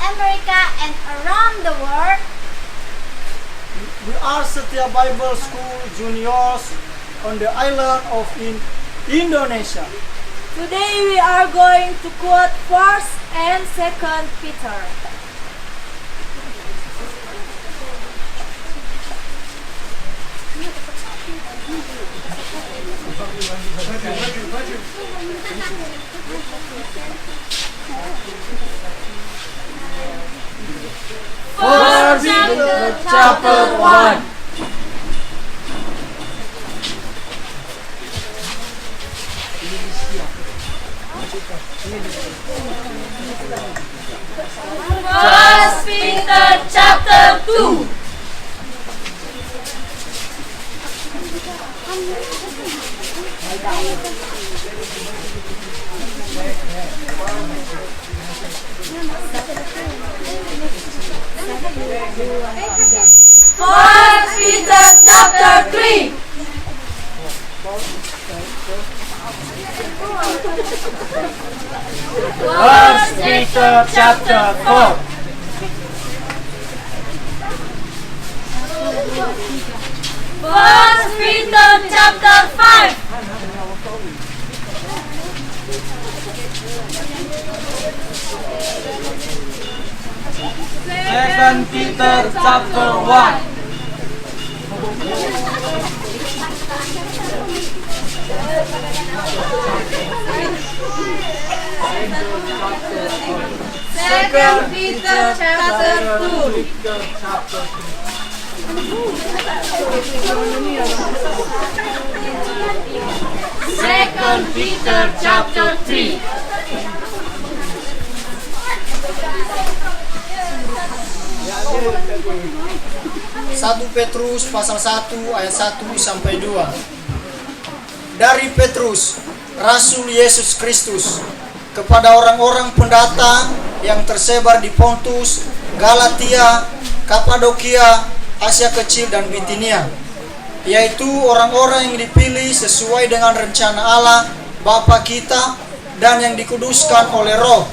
America and around the world. We are Setia Bible School Juniors on the island of Indonesia. Today we are going to quote 1st and 2nd Peter. First Peter chapter 1. First Peter chapter 2. First Peter chapter 3. First Peter chapter 4. First Peter chapter 5. Second Peter chapter 1. Second Peter chapter 2. Second Peter chapter 3. Satu Petrus pasal 1 ayat 1 sampai 2. Dari Petrus, Rasul Yesus Kristus, kepada orang-orang pendatang yang tersebar di Pontus, Galatia, Kapadokia, Asia Kecil dan Bitinia, yaitu orang-orang yang dipilih sesuai dengan rencana Allah Bapa kita dan yang dikuduskan oleh Roh,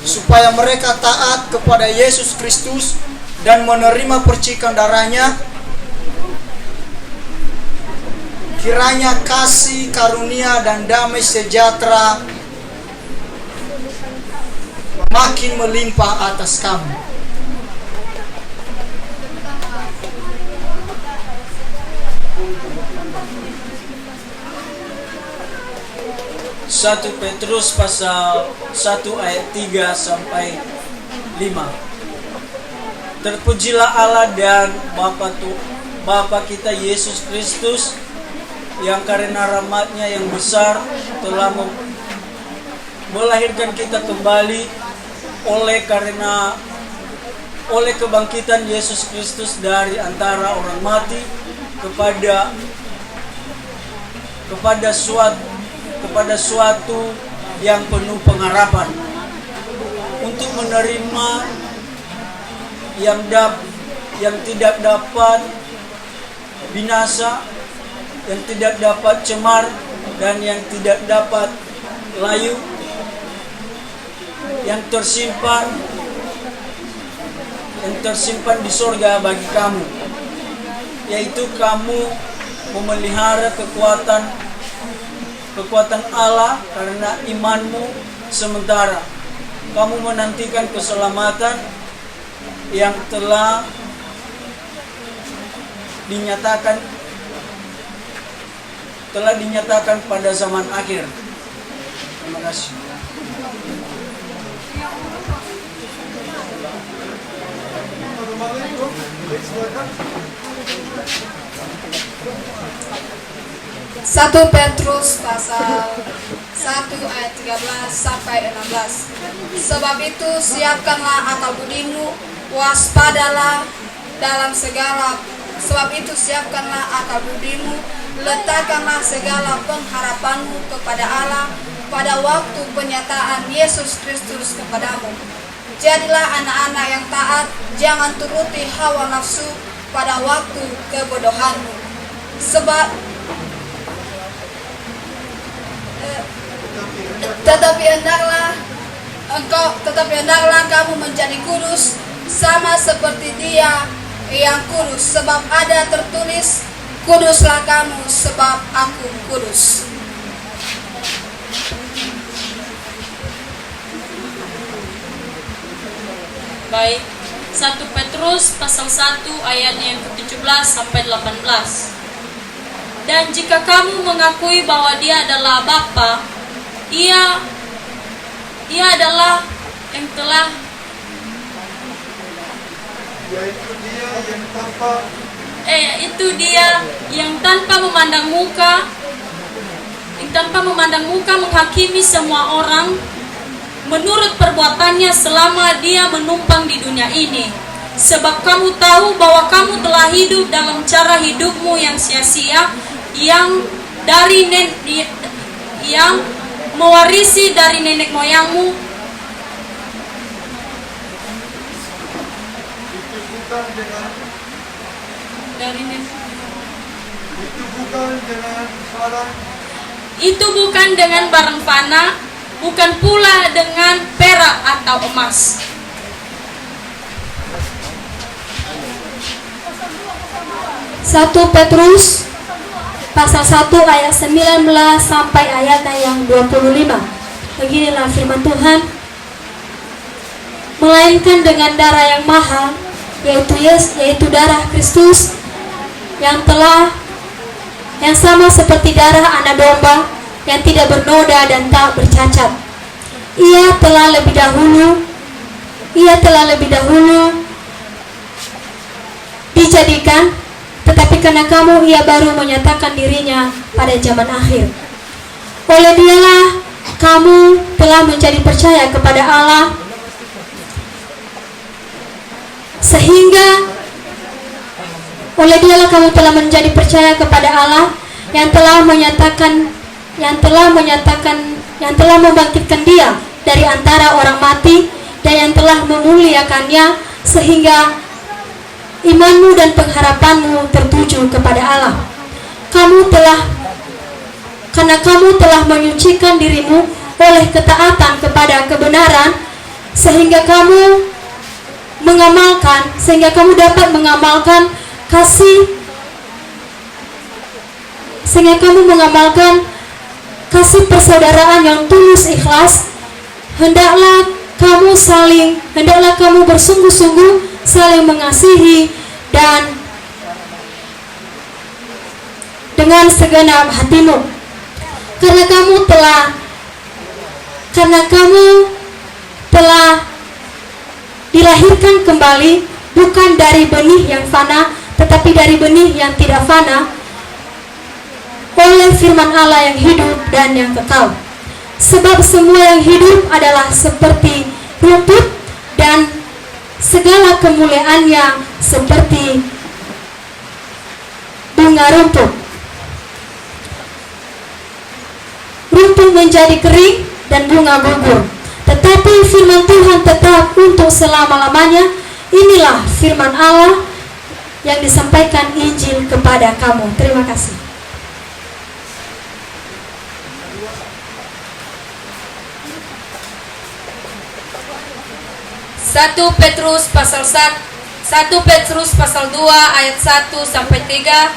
supaya mereka taat kepada Yesus Kristus dan menerima percikan darahnya. Kiranya kasih, karunia, dan damai sejahtera makin melimpah atas kamu. Satu Petrus pasal 1 ayat 3 sampai 5. Terpujilah Allah dan Bapa kita Yesus Kristus, yang karena rahmat-Nya yang besar telah melahirkan kita kembali oleh kebangkitan Yesus Kristus dari antara orang mati kepada suatu yang penuh pengharapan, untuk menerima yang tidak dapat binasa, yang tidak dapat cemar, dan yang tidak dapat layu, yang tersimpan di sorga bagi kamu, yaitu kamu memelihara kekuatan Allah karena imanmu sementara. Kamu menantikan keselamatan yang telah dinyatakan pada zaman akhir. Terima kasih. Satu Petrus pasal 1 ayat 13 sampai 16. Sebab itu siapkanlah akal budimu, waspadalah dalam segala. Sebab itu siapkanlah akal budimu, letakkanlah segala pengharapanmu kepada Allah pada waktu penyataan Yesus Kristus kepadamu. Jadilah anak-anak yang taat, jangan turuti hawa nafsu pada waktu kebodohanmu. Tetapi tetapi hendaklah kamu menjadi kudus sama seperti Dia yang kudus, sebab ada tertulis, kuduslah kamu sebab Aku kudus. Baik, 1 Petrus pasal 1 ayatnya yang ke-17 sampai 18. Dan jika kamu mengakui bahwa Dia adalah Bapa, Ia adalah yang telah itu Dia yang tanpa memandang muka menghakimi semua orang menurut perbuatannya selama Dia menumpang di dunia ini. Sebab kamu tahu bahwa kamu telah hidup dalam cara hidupmu yang sia-sia, yang mewarisi dari nenek moyangmu, itu bukan dengan barang fana, bukan pula dengan perak atau emas. Satu Petrus pasal 1 ayat 19 sampai ayatnya yang 25. Beginilah firman Tuhan. Melainkan dengan darah yang mahal, yaitu darah Kristus, yang sama seperti darah anak domba yang tidak bernoda dan tak bercacat. Ia telah lebih dahulu dijadikan, tetapi karena kamu Ia baru menyatakan dirinya pada zaman akhir. Oleh Dialah kamu telah menjadi percaya kepada Allah, sehingga oleh Dialah kamu telah menjadi percaya kepada Allah yang telah membangkitkan Dia dari antara orang mati dan yang telah memuliakannya, sehingga imanmu dan pengharapanmu tertuju kepada Allah. Karena kamu telah menyucikan dirimu oleh ketaatan kepada kebenaran, sehingga kamu dapat mengamalkan kasih persaudaraan yang tulus ikhlas. Hendaklah kamu bersungguh-sungguh saling mengasihi dan dengan segenap hatimu, karena kamu telah dilahirkan kembali bukan dari benih yang fana, tetapi dari benih yang tidak fana, oleh firman Allah yang hidup dan yang kekal. Sebab semua yang hidup adalah seperti rumput, dan segala kemuliaannya seperti bunga rumput. Rumput menjadi kering dan bunga gugur, tetapi firman Tuhan tetap untuk selama-lamanya. Inilah firman Allah yang disampaikan Injil kepada kamu. Terima kasih. Satu Petrus pasal 2 ayat 1 sampai 3.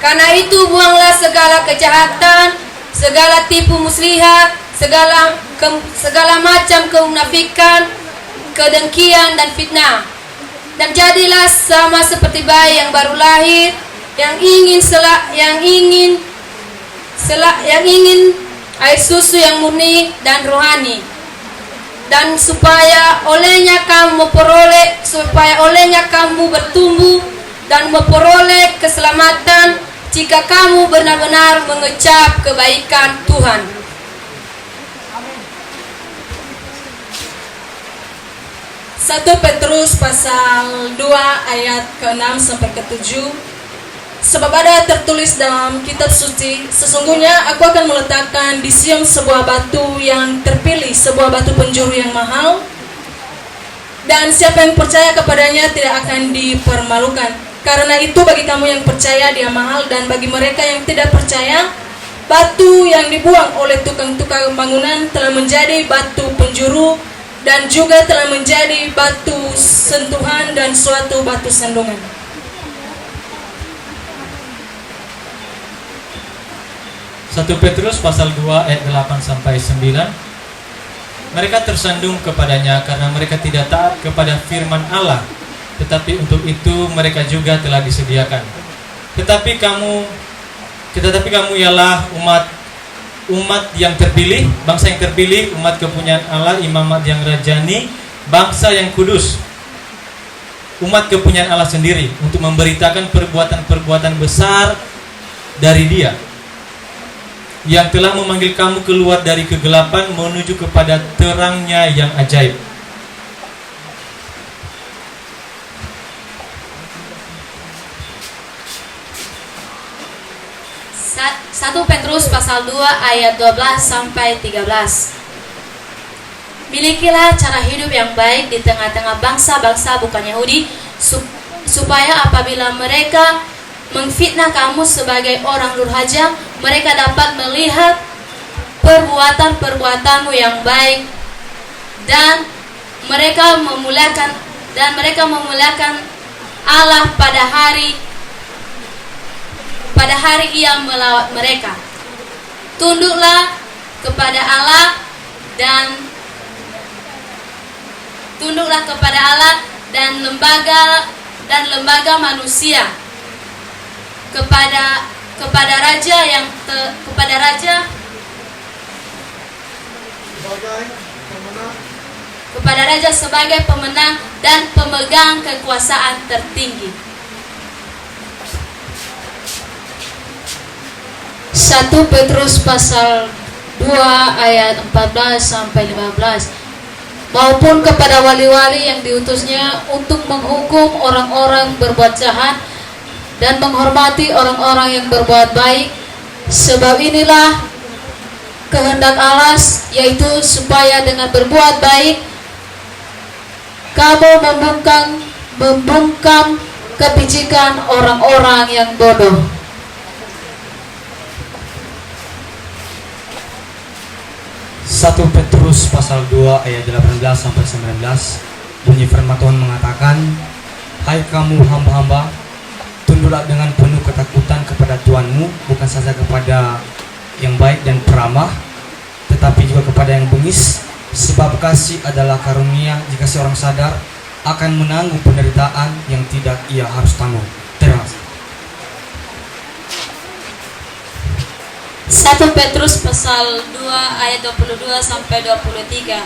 Karena itu buanglah segala kejahatan, segala tipu muslihat, segala macam kemunafikan, kedengkian dan fitnah. Dan jadilah sama seperti bayi yang baru lahir, yang ingin air susu yang murni dan rohani. Dan supaya olehnya kamu bertumbuh dan memperoleh keselamatan jika kamu benar-benar mengecap kebaikan Tuhan. Satu Petrus pasal 2 ayat ke-6 sampai ke-7. Sebab ada tertulis dalam kitab suci, sesungguhnya aku akan meletakkan di Sion sebuah batu yang terpilih, sebuah batu penjuru yang mahal, dan siapa yang percaya kepadanya tidak akan dipermalukan. Karena itu bagi kamu yang percaya Dia mahal, dan bagi mereka yang tidak percaya Batu yang dibuang oleh tukang-tukang bangunan telah menjadi batu penjuru dan juga telah menjadi batu sentuhan dan suatu batu sandungan. 1 Petrus pasal 2 ayat 8 sampai 9. Mereka tersandung kepadanya karena mereka tidak taat kepada firman Allah, tetapi untuk itu mereka juga telah disediakan. Tetapi kamu ialah umat yang terpilih, bangsa yang terpilih, umat kepunyaan Allah, imamat yang rajani, bangsa yang kudus, umat kepunyaan Allah sendiri, untuk memberitakan perbuatan-perbuatan besar dari Dia yang telah memanggil kamu keluar dari kegelapan menuju kepada terangnya yang ajaib. Satu Petrus pasal 2 ayat 12 sampai 13. Milikilah cara hidup yang baik di tengah-tengah bangsa-bangsa bukan Yahudi, supaya apabila mereka memfitnah kamu sebagai orang durhaka, mereka dapat melihat perbuatan-perbuatanmu yang baik dan mereka memuliakan Allah pada hari Ia melawat mereka. Tunduklah kepada Allah dan lembaga manusia, kepada raja sebagai pemenang dan pemegang kekuasaan tertinggi. 1 Petrus pasal 2 ayat 14 sampai 15. Maupun kepada wali-wali yang diutusnya untuk menghukum orang-orang berbuat jahat dan menghormati orang-orang yang berbuat baik, sebab inilah kehendak Allah, yaitu supaya dengan berbuat baik kamu membungkam kebijikan orang-orang yang bodoh. 1 Petrus pasal 2 ayat 18 sampai 19. Bunyi firman Tuhan mengatakan, hai kamu hamba-hamba, tunduklah dengan penuh ketakutan kepada Tuhanmu, bukan saja kepada yang baik dan peramah, tetapi juga kepada yang bengis, sebab kasih adalah karunia jika seorang sadar akan menanggung penderitaan yang tidak ia harus tanggung. Terima kasih. 1 Petrus pasal 2 ayat 22 sampai 23.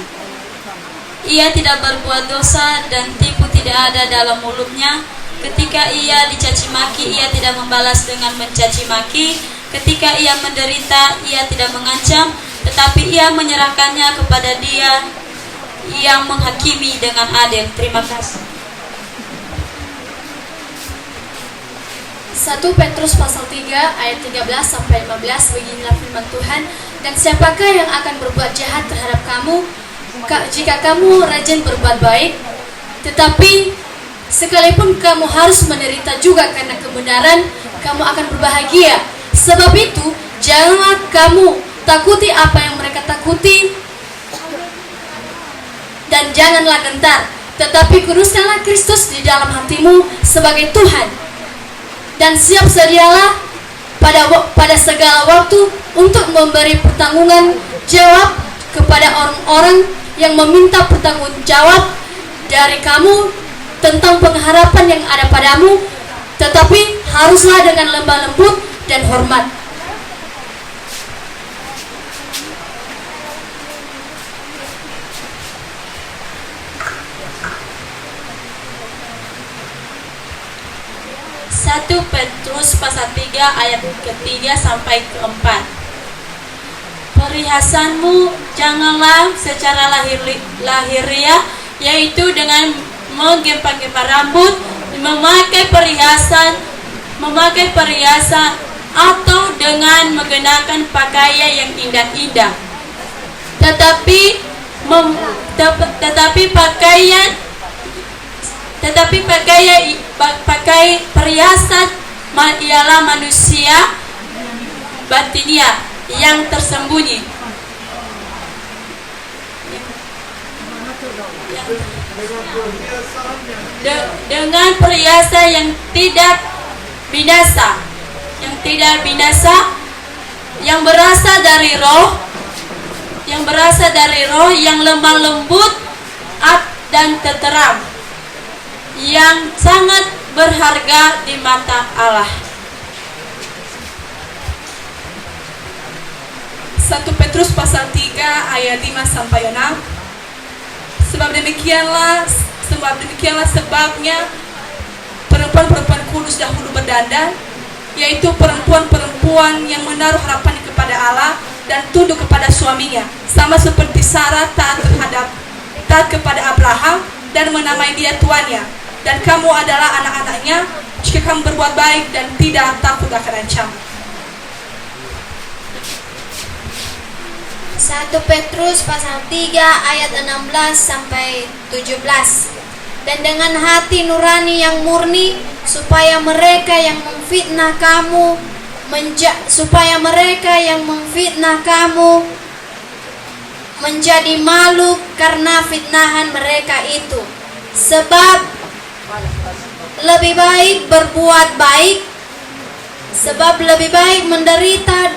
Ia tidak berbuat dosa dan tipu tidak ada dalam mulutnya. Ketika ia dicaci maki, ia tidak membalas dengan mencaci maki. Ketika ia menderita, ia tidak mengancam, tetapi ia menyerahkannya kepada Dia yang menghakimi dengan adil. Terima kasih. 1 Petrus pasal 3 ayat 13 sampai 15. Beginilah firman Tuhan, dan siapakah yang akan berbuat jahat terhadap kamu jika kamu rajin berbuat baik? Tetapi sekalipun kamu harus menderita juga karena kebenaran, kamu akan berbahagia. Sebab itu janganlah kamu takuti apa yang mereka takuti, dan janganlah gentar, tetapi kuduskanlah Kristus di dalam hatimu sebagai Tuhan. Dan siap sedialah pada segala waktu untuk memberi pertanggungan jawab kepada orang-orang yang meminta pertanggung jawab dari kamu tentang pengharapan yang ada padamu, tetapi haruslah dengan lemah lembut dan hormat. Satu Petrus pasal 3 ayat ke-3 sampai ke-4. Perhiasanmu janganlah secara lahiriah, yaitu dengan menggempar-gempar rambut, memakai perhiasan atau dengan mengenakan pakaian yang indah-indah. Pakai perhiasan ialah manusia batinia, yang tersembunyi. Dengan perhiasan yang tidak binasa, yang berasal dari roh yang lemah lembut dan tenteram, yang sangat berharga di mata Allah. 1 Petrus pasal 3 ayat 5 sampai 6. Sebab demikianlah sebabnya perempuan-perempuan kudus dahulu berdandan, yaitu perempuan-perempuan yang menaruh harapan kepada Allah dan tunduk kepada suaminya, sama seperti Sarah taat kepada Abraham dan menamai dia tuannya. Dan kamu adalah anak-anaknya jika kamu berbuat baik dan tidak takut akan ancaman. 1 Petrus pasal 3 ayat 16 sampai 17. Dan dengan hati nurani yang murni, supaya mereka yang memfitnah kamu menjadi malu karena fitnahan mereka itu. Sebab lebih baik menderita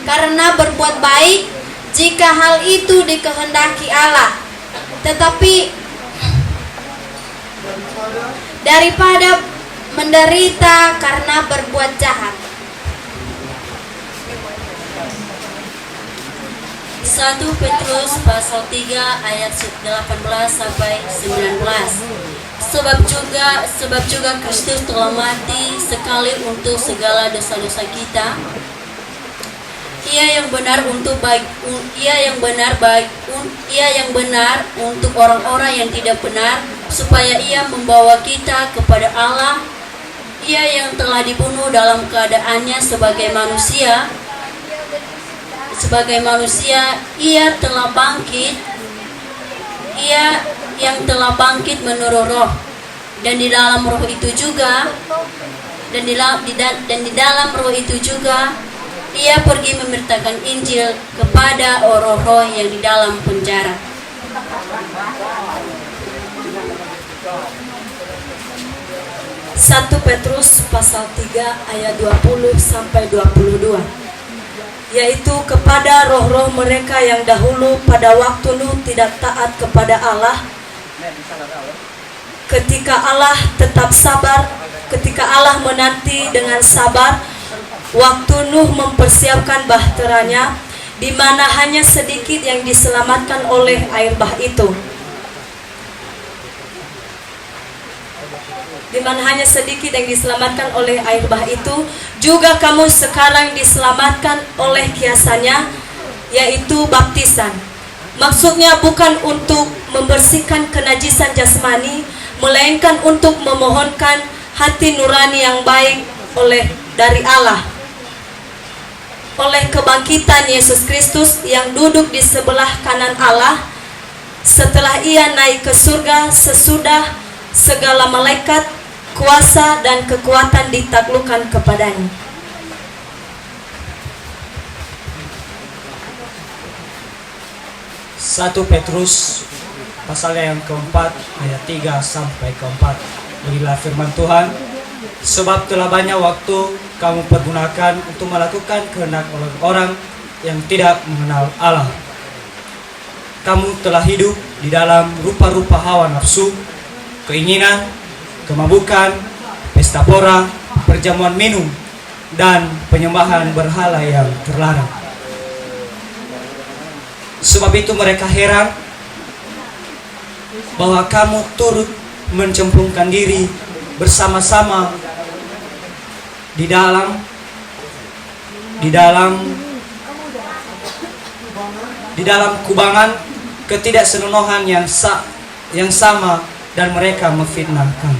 karena berbuat baik, jika hal itu dikehendaki Allah, tetapi daripada menderita karena berbuat jahat. 1 Petrus pasal 3 ayat 18 sampai 19. Sebab juga Kristus telah mati sekali untuk segala dosa-dosa kita. Ia yang benar untuk orang-orang yang tidak benar, supaya ia membawa kita kepada Allah. Ia yang telah dibunuh dalam keadaannya sebagai manusia, ia telah bangkit. Ia yang telah bangkit menurut roh, dan di dalam roh itu juga ia pergi memberitakan Injil kepada roh-roh yang di dalam penjara. Satu Petrus pasal 3 ayat 20 sampai 22, yaitu kepada roh-roh mereka yang dahulu pada waktu Nuh tidak taat kepada Allah, ketika Allah menanti dengan sabar waktu Nuh mempersiapkan bahteranya, di mana hanya sedikit yang diselamatkan oleh air bah itu. Juga kamu sekarang diselamatkan oleh kiasannya, yaitu baptisan. Maksudnya bukan untuk membersihkan kenajisan jasmani, melainkan untuk memohonkan hati nurani yang baik dari Allah, oleh kebangkitan Yesus Kristus yang duduk di sebelah kanan Allah, setelah ia naik ke surga sesudah segala malaikat, kuasa dan kekuatan ditaklukkan kepadanya. Satu Petrus pasalnya yang keempat ayat 3 sampai keempat. Beginilah firman Tuhan. Sebab telah banyak waktu kamu pergunakan untuk melakukan kehendak orang yang tidak mengenal Allah. Kamu telah hidup di dalam rupa-rupa hawa nafsu, keinginan, kemabukan, pesta pora, perjamuan minum, dan penyembahan berhala yang terlarang. Sebab itu mereka heran bahwa kamu turut mencemplungkan diri bersama-sama di dalam kubangan ketidaksenonohan yang sama, dan mereka memfitnahkan.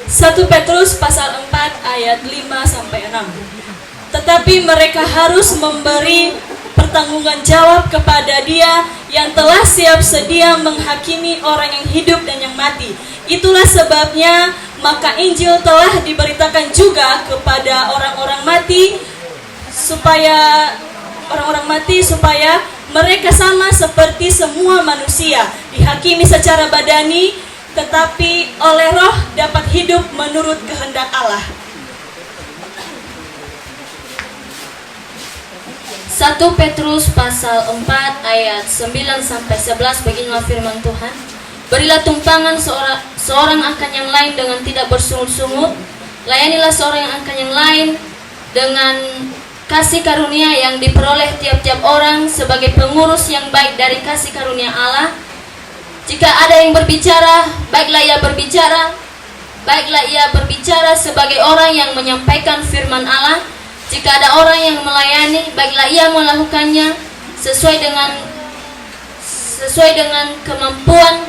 Satu Petrus pasal 4 ayat 5 sampai 6. Tetapi mereka harus memberi pertanggungan jawab kepada Dia yang telah siap sedia menghakimi orang yang hidup dan yang mati. Itulah sebabnya maka Injil telah diberitakan juga kepada orang-orang mati supaya mereka sama seperti semua manusia, dihakimi secara badani, tetapi oleh roh dapat hidup menurut kehendak Allah. 1 Petrus pasal 4 ayat 9-11, beginilah firman Tuhan. Berilah tumpangan seorang akan yang lain dengan tidak bersungut-sungut. Layanilah seorang akan yang lain dengan kasih karunia yang diperoleh tiap-tiap orang sebagai pengurus yang baik dari kasih karunia Allah. Jika ada yang berbicara, baiklah ia berbicara sebagai orang yang menyampaikan firman Allah. Jika ada orang yang melayani, baiklah ia melakukannya sesuai dengan kemampuan,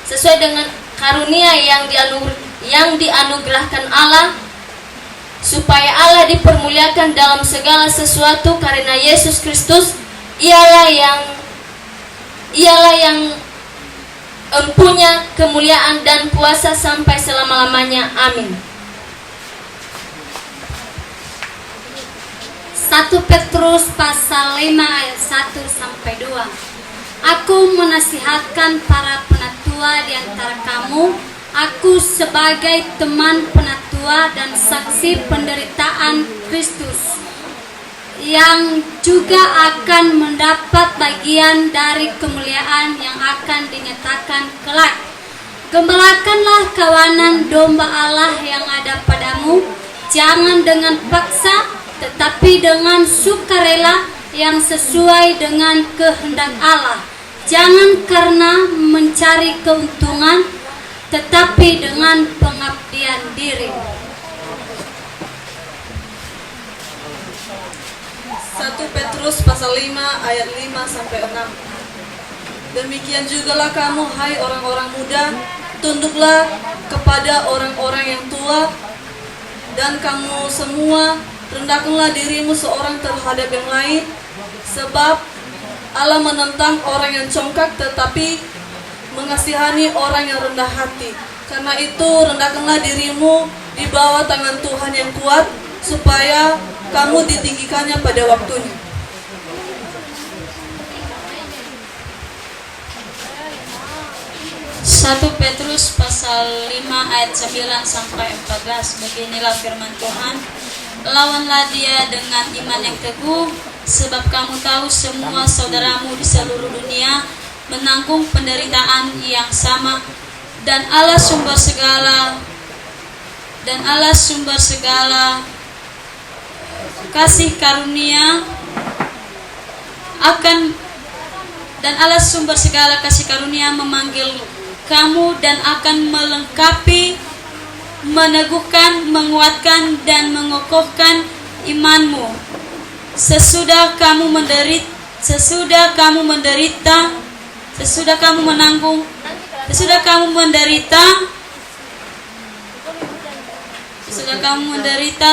sesuai dengan karunia yang dianugerahkan Allah, supaya Allah dipermuliakan dalam segala sesuatu karena Yesus Kristus ialah yang empunya kemuliaan dan kuasa sampai selama-lamanya. Amin. 1 Petrus pasal 5 ayat 1-2. Aku menasihatkan para penatua di antara kamu, aku sebagai teman penatua dan saksi penderitaan Kristus, yang juga akan mendapat bagian dari kemuliaan yang akan dinyatakan kelak. Gembalakanlah kawanan domba Allah yang ada padamu, jangan dengan paksa, tetapi dengan sukarela yang sesuai dengan kehendak Allah. Jangan karena mencari keuntungan, tetapi dengan pengabdian diri. 1 Petrus pasal 5 ayat 5-6. Demikian jugalah kamu, hai orang-orang muda, tunduklah kepada orang-orang yang tua, dan kamu semua rendahkanlah dirimu seorang terhadap yang lain, sebab Allah menentang orang yang congkak tetapi mengasihani orang yang rendah hati. Karena itu rendahkanlah dirimu di bawah tangan Tuhan yang kuat, supaya kamu ditinggikannya pada waktunya. Satu Petrus pasal 5 ayat 9-14. Beginilah firman Tuhan. Lawanlah dia dengan iman yang teguh, sebab kamu tahu semua saudaramu di seluruh dunia menanggung penderitaan yang sama, dan Allah sumber segala kasih karunia memanggil kamu dan akan melengkapi, meneguhkan, menguatkan dan mengokohkan imanmu. Sesudah kamu menderita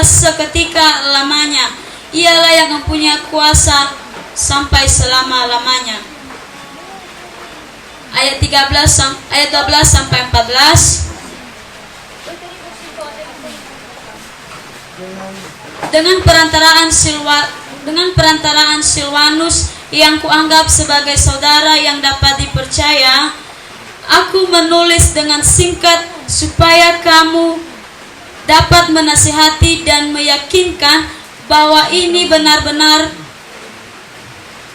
seketika lamanya, ialah yang mempunyai kuasa sampai selama-lamanya. Ayat 12-14. Dengan perantaraan Silwanus yang kuanggap sebagai saudara yang dapat dipercaya, aku menulis dengan singkat supaya kamu dapat menasihati dan meyakinkan bahwa ini benar-benar,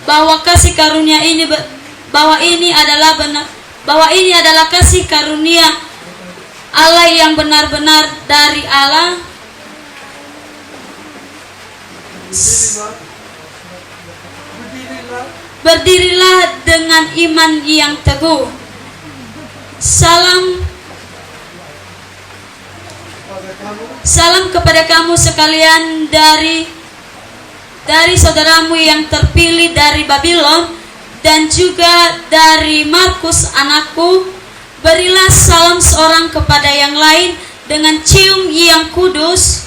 bahwa ini adalah kasih karunia Allah yang benar-benar dari Allah. Berdirilah dengan iman yang teguh. Salam kepada kamu sekalian dari saudaramu yang terpilih dari Babylon, dan juga dari Markus anakku. Berilah salam seorang kepada yang lain dengan cium yang kudus.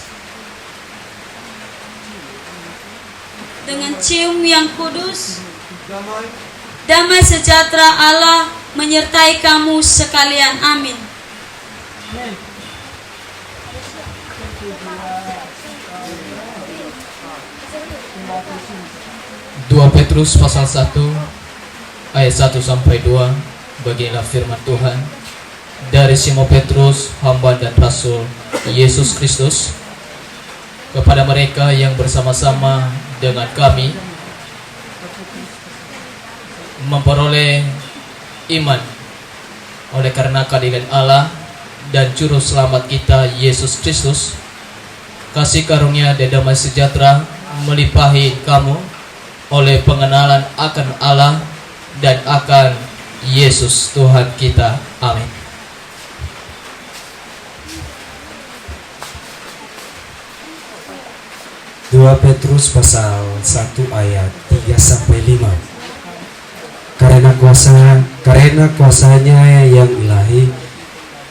Damai sejahtera Allah menyertai kamu sekalian. Amin. 2 Petrus pasal 1 ayat 1 sampai 2. Beginilah firman Tuhan. Dari Simon Petrus, hamba dan rasul Yesus Kristus, kepada mereka yang bersama-sama dengan kami memperoleh iman oleh karena keadilan Allah dan juru selamat kita Yesus Kristus, kasih karunia dan damai sejahtera melimpahi kamu oleh pengenalan akan Allah dan akan Yesus Tuhan kita. Amin. Dua Petrus pasal 1 ayat 3 sampai 5. Karena kuasanya yang ilahi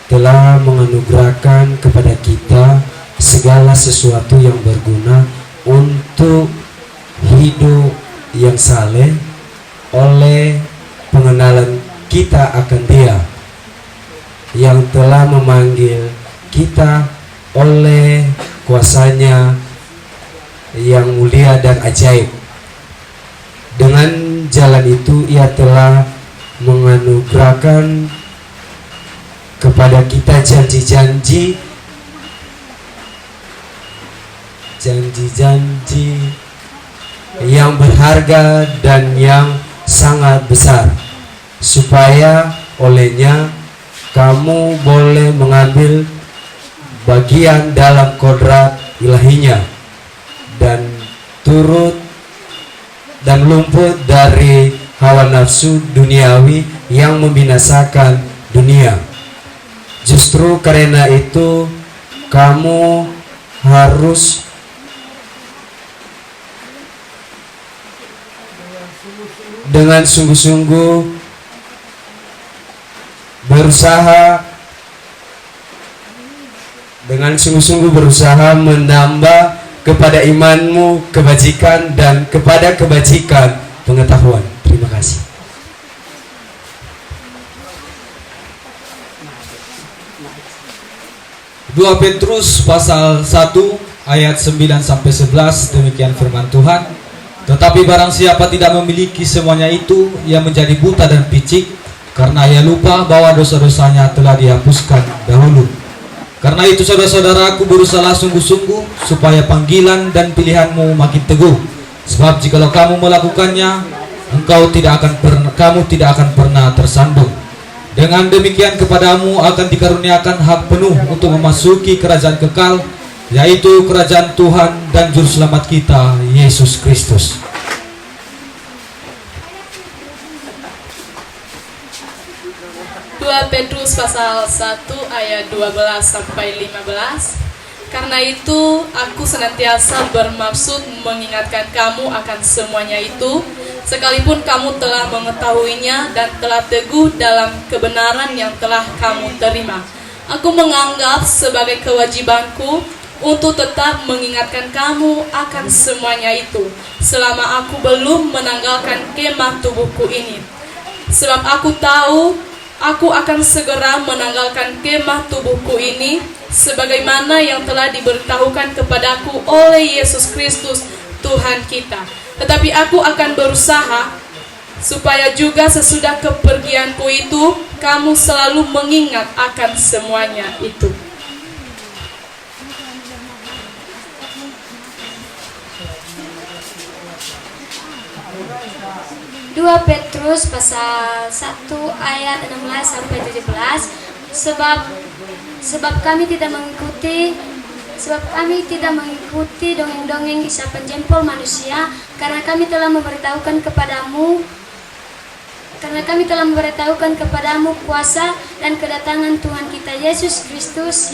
telah menganugerahkan kepada kita segala sesuatu yang berguna untuk hidup yang saleh oleh pengenalan kita akan Dia yang telah memanggil kita oleh kuasanya yang mulia dan ajaib. Dengan jalan itu Ia telah menganugerahkan kepada kita janji-janji yang berharga dan yang sangat besar, supaya olehnya kamu boleh mengambil bagian dalam kodrat ilahinya dan luput dari hawa nafsu duniawi yang membinasakan dunia. Justru karena itu kamu harus dengan sungguh-sungguh berusaha menambah kepada imanmu kebajikan dan kepada kebajikan pengetahuan. Terima kasih. Dua Petrus pasal 1 ayat 9 sampai 11, demikian firman Tuhan. Tetapi barang siapa tidak memiliki semuanya itu, ia menjadi buta dan picik, karena ia lupa bahwa dosa-dosanya telah dihapuskan dahulu. Karena itu saudara-saudaraku, berusahalah sungguh-sungguh supaya panggilan dan pilihanmu makin teguh. Sebab jikalau kamu melakukannya, kamu tidak akan pernah tersandung. Dengan demikian kepadamu akan dikaruniakan hak penuh untuk memasuki kerajaan kekal, yaitu kerajaan Tuhan dan Juru Selamat kita, Yesus Kristus. Petrus pasal 1 ayat 12 sampai 15. Karena itu aku senantiasa bermaksud mengingatkan kamu akan semuanya itu, sekalipun kamu telah mengetahuinya dan telah teguh dalam kebenaran yang telah kamu terima. Aku menganggap sebagai kewajibanku untuk tetap mengingatkan kamu akan semuanya itu, selama aku belum menanggalkan kemah tubuhku ini. Sebab aku tahu aku akan segera menanggalkan kemah tubuhku ini, sebagaimana yang telah diberitahukan kepadaku oleh Yesus Kristus Tuhan kita. Tetapi aku akan berusaha supaya juga sesudah kepergianku itu kamu selalu mengingat akan semuanya itu. Dua Petrus pasal 1 ayat 16 sampai 17. Sebab kami tidak mengikuti dongeng-dongeng isapan jempol manusia, karena kami telah memberitahukan kepadamu kuasa dan kedatangan Tuhan kita Yesus Kristus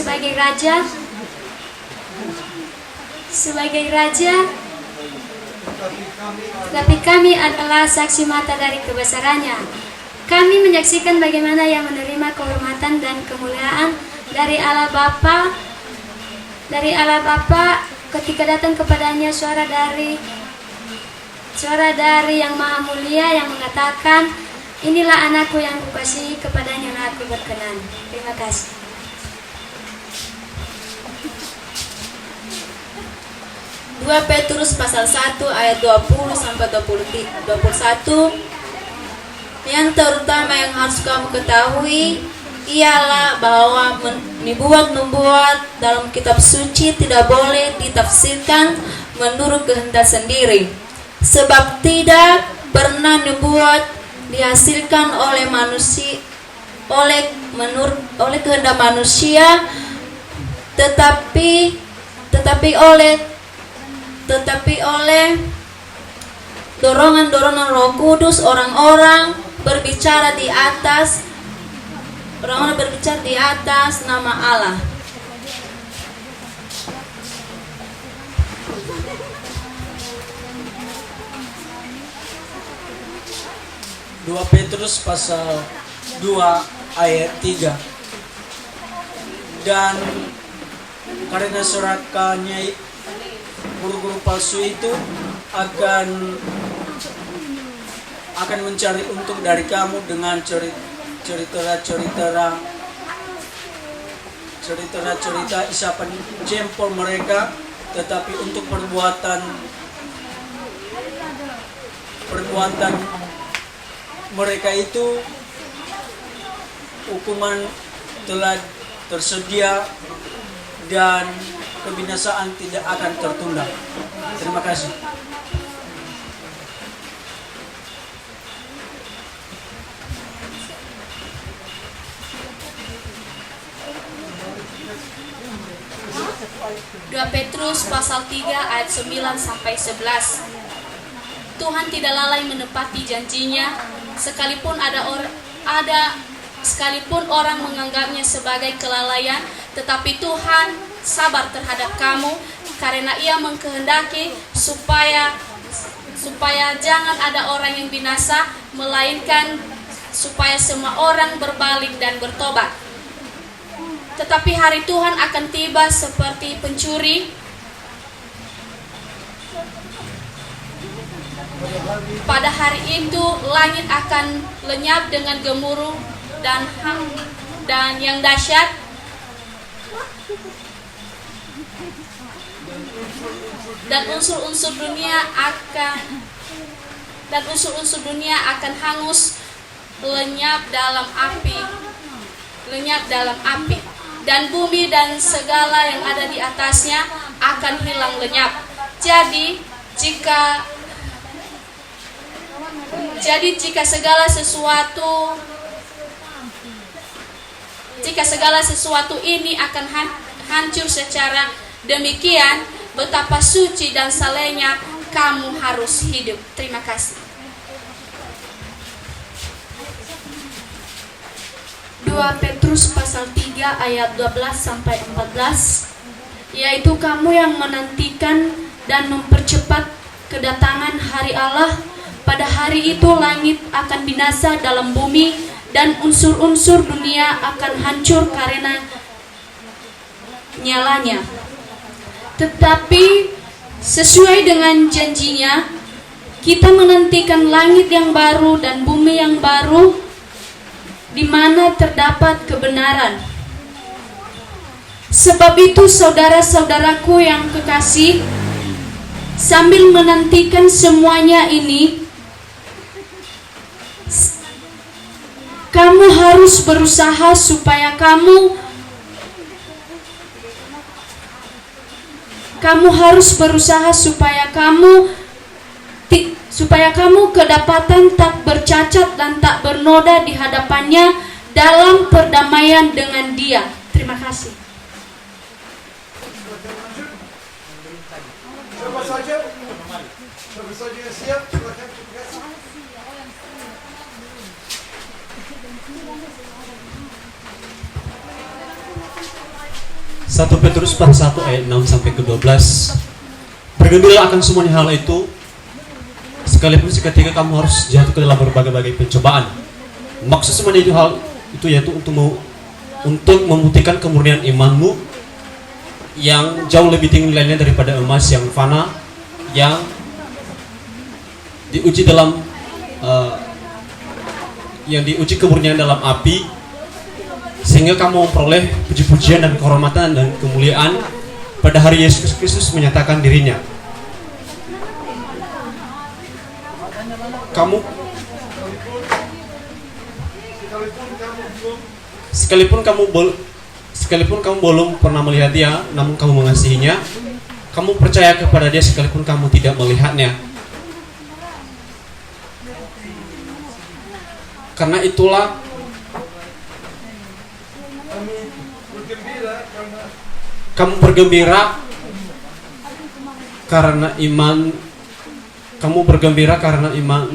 sebagai raja. Tapi kami adalah saksi mata dari kebesarannya. Kami menyaksikan bagaimana Ia menerima kehormatan dan kemuliaan dari Allah Bapa ketika datang kepadanya suara dari Yang Maha Mulia yang mengatakan, "Inilah anakku yang kukasihi, kepadanya lah aku berkenan." Terima kasih. 2 Petrus pasal 1 ayat 20 sampai 21. Yang terutama yang harus kamu ketahui ialah bahwa nubuat dalam kitab suci tidak boleh ditafsirkan menurut kehendak sendiri. Sebab tidak pernah nubuat dihasilkan oleh manusia oleh kehendak manusia, tetapi oleh dorongan Roh Kudus orang-orang berbicara di atas nama Allah. Dua Petrus pasal 2 ayat 3. Dan karena surakannya guru-guru palsu itu akan mencari untung dari kamu dengan cerita isapan jempol mereka, tetapi untuk perbuatan mereka itu hukuman telah tersedia dan kebinasaan tidak akan tertunda. Terima kasih. Dua Petrus pasal 3 ayat 9 sampai 11. Tuhan tidak lalai menepati janjinya, sekalipun sekalipun orang menganggapnya sebagai kelalaian, tetapi Tuhan sabar terhadap kamu karena Ia mengkehendaki supaya jangan ada orang yang binasa, melainkan supaya semua orang berbalik dan bertobat. Tetapi hari Tuhan akan tiba seperti pencuri. Pada hari itu langit akan lenyap dengan gemuruh dan yang dahsyat, dan unsur-unsur dunia akan hangus lenyap dalam api, dan bumi dan segala yang ada di atasnya akan hilang lenyap. Jadi jika segala sesuatu ini akan hancur secara demikian, betapa suci dan salehnya kamu harus hidup. Terima kasih. 2 Petrus pasal 3 ayat 12 sampai 14, yaitu kamu yang menantikan dan mempercepat kedatangan hari Allah. Pada hari itu langit akan binasa dalam bumi, dan unsur-unsur dunia akan hancur karena nyalanya. Tetapi sesuai dengan janjinya, kita menantikan langit yang baru dan bumi yang baru, di mana terdapat kebenaran. Sebab itu saudara-saudaraku yang kekasih, sambil menantikan semuanya ini, kamu harus berusaha supaya kamu kedapatan tak bercacat dan tak bernoda di hadapannya dalam perdamaian dengan Dia. Terima kasih. Siapa saja yang siap, silakan. 1 Petrus pasal 1 ayat 6 sampai ke 12. Bergembira akan semuanya hal itu, sekalipun seketika kamu harus jatuh ke dalam berbagai-bagai pencobaan. Maksud semuanya itu yaitu untuk membuktikan kemurnian imanmu yang jauh lebih tinggi nilainya daripada emas yang fana, yang diuji kemurnian dalam api, sehingga kamu memperoleh puji-pujian dan kehormatan dan kemuliaan pada hari Yesus Kristus menyatakan dirinya. sekalipun kamu belum pernah melihat dia, namun kamu mengasihinya. Kamu percaya kepada dia sekalipun kamu tidak melihatnya. Karena itulah kamu bergembira karena iman. Kamu bergembira karena iman.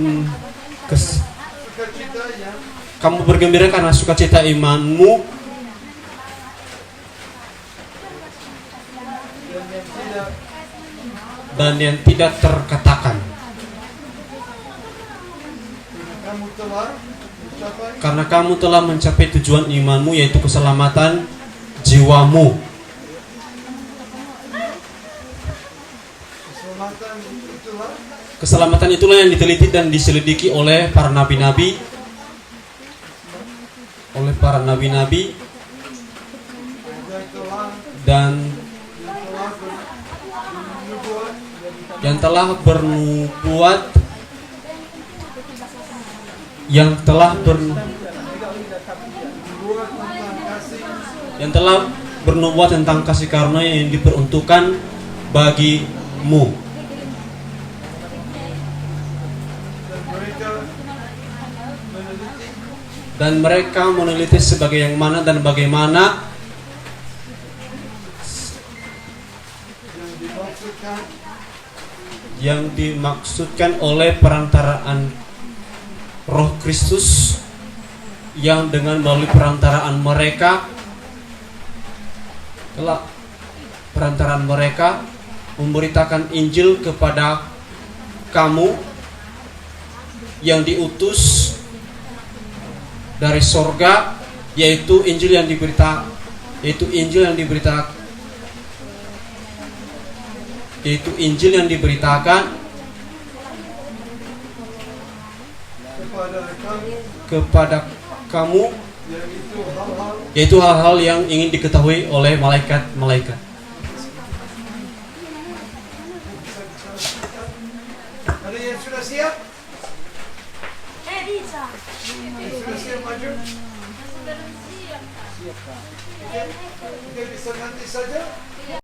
Kamu bergembira karena sukacita imanmu, dan yang tidak terkatakan. Karena kamu telah mencapai tujuan imanmu, yaitu keselamatan jiwamu. Keselamatan itulah yang diteliti dan diselidiki oleh para nabi-nabi, dan yang telah bernubuat, tentang kasih karunia yang diperuntukkan bagimu. Dan mereka meneliti sebagai yang mana dan bagaimana yang dimaksudkan oleh perantaraan Roh Kristus, yang dengan melalui perantaraan mereka memberitakan Injil kepada kamu yang diutus dari sorga, yaitu Injil yang diberitakan kepada kamu, yaitu hal-hal yang ingin diketahui oleh malaikat-malaikat. Ada yang sudah siap? Sudah siap maju? Oke, bisa nanti saja.